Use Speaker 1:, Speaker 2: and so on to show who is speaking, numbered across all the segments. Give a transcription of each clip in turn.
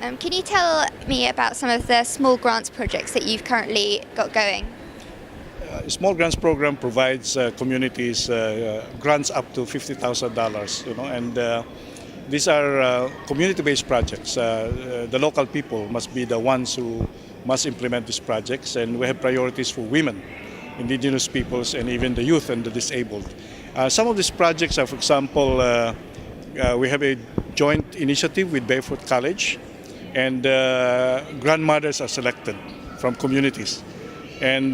Speaker 1: Can you tell me about some of the small grants projects that you've currently got going?
Speaker 2: Small grants program provides communities grants up to $50,000, and these are community-based projects. The local people must be the ones who must implement these projects, and we have priorities for women, indigenous peoples, and even the youth and the disabled. Some of these projects are, for example, we have a joint initiative with Barefoot College, and grandmothers are selected from communities. And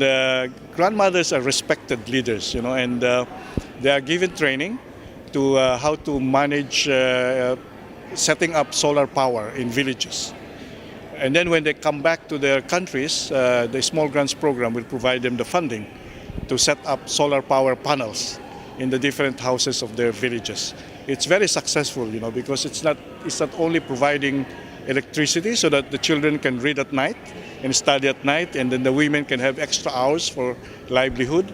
Speaker 2: grandmothers are respected leaders, and they are given training to how to manage setting up solar power in villages. And then when they come back to their countries, the Small Grants Program will provide them the funding to set up solar power panels in the different houses of their villages. It's very successful, because it's not only providing electricity so that the children can read at night and study at night, and then the women can have extra hours for livelihood.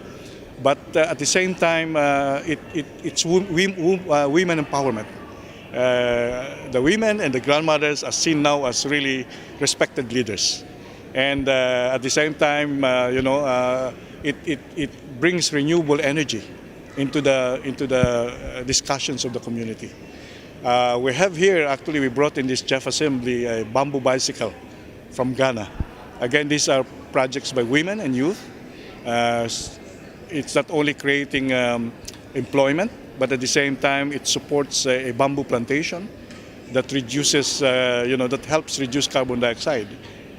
Speaker 2: But at the same time, it's women empowerment. The women and the grandmothers are seen now as really respected leaders. And at the same time, it brings renewable energy into the discussions of the community. We have here, actually, we brought in this GEF assembly a bamboo bicycle from Ghana. Again, these are projects by women and youth. It's not only creating employment, but at the same time, it supports a bamboo plantation that reduces, that helps reduce carbon dioxide.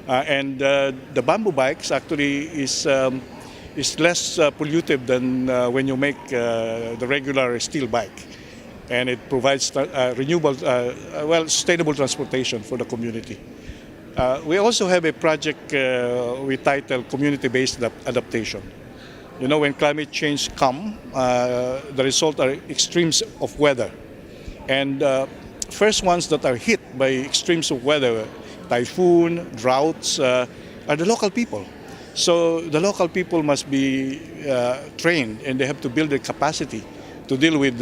Speaker 2: And the bamboo bikes actually is less pollutive than when you make the regular steel bike. And it provides renewable, sustainable transportation for the community. We also have a project we titled Community-Based Adaptation. When climate change comes, the result are extremes of weather. And first ones that are hit by extremes of weather, typhoon, droughts, are the local people. So the local people must be trained, and they have to build their capacity to deal with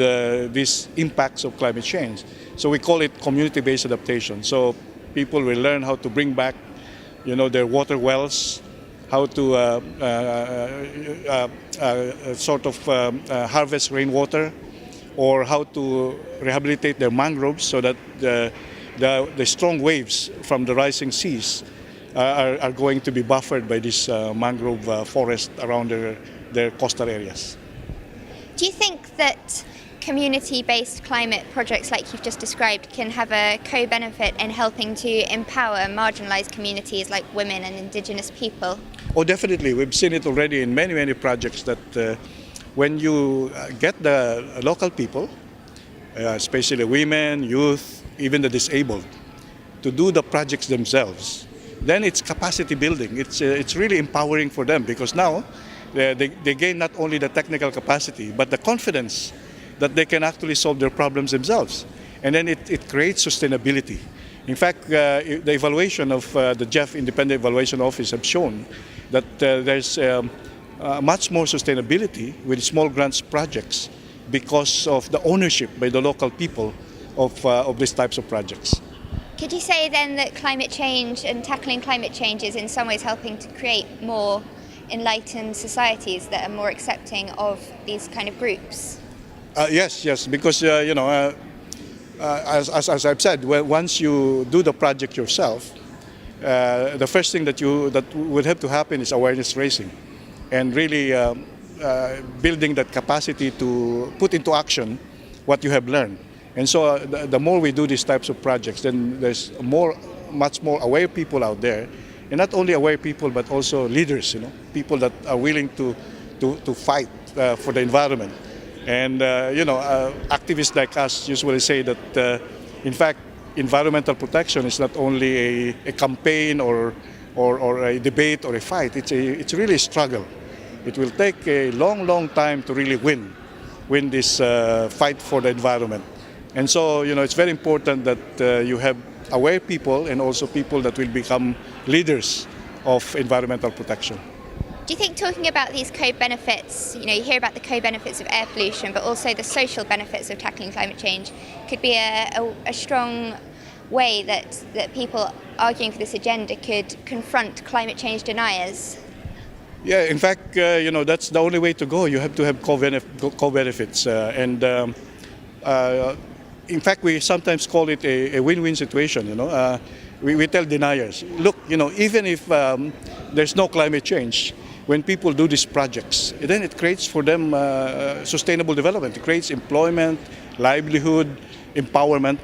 Speaker 2: these impacts of climate change. So we call it community-based adaptation. So people will learn how to bring back, their water wells, how to harvest rainwater, or how to rehabilitate their mangroves so that the strong waves from the rising seas are going to be buffered by this mangrove forest around their coastal areas.
Speaker 1: Do you think that community-based climate projects like you've just described can have a co-benefit in helping to empower marginalised communities like women and indigenous people?
Speaker 2: Oh, definitely. We've seen it already in many, many projects that when you get the local people, especially women, youth, even the disabled, to do the projects themselves, then it's capacity building. It's really empowering for them, because now they gain not only the technical capacity, but the confidence that they can actually solve their problems themselves. And then it creates sustainability. In fact, the evaluation of the GEF Independent Evaluation Office have shown that there's much more sustainability with small grants projects because of the ownership by the local people of these types of projects.
Speaker 1: Could you say then that climate change and tackling climate change is in some ways helping to create more enlightened societies that are more accepting of these kind of groups?
Speaker 2: Yes, because as I've said, once you do the project yourself, the first thing that would have to happen is awareness raising, and really building that capacity to put into action what you have learned. And so the more we do these types of projects, then there's much more aware people out there. And not only aware people, but also leaders, people that are willing to fight for the environment. And, activists like us usually say that, in fact, environmental protection is not only a campaign or a debate or a fight. It's really a struggle. It will take a long time to really win this fight for the environment. And so, it's very important that you have aware people and also people that will become leaders of environmental protection.
Speaker 1: Do you think talking about these co-benefits, you hear about the co-benefits of air pollution, but also the social benefits of tackling climate change, could be a strong way that people arguing for this agenda could confront climate change deniers?
Speaker 2: Yeah, in fact, that's the only way to go. You have to have co-benefits. In fact, we sometimes call it a win-win situation. We tell deniers, look, even if there's no climate change, when people do these projects, then it creates for them sustainable development. It creates employment, livelihood, empowerment,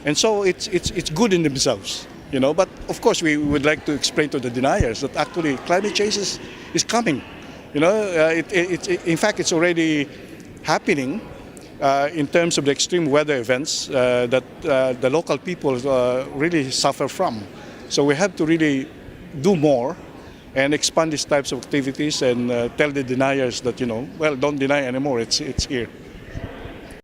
Speaker 2: and so it's good in themselves. But of course, we would like to explain to the deniers that actually climate change is coming. In fact, it's already happening. In terms of the extreme weather events that the local people really suffer from. So we have to really do more and expand these types of activities and tell the deniers that, don't deny anymore, it's here.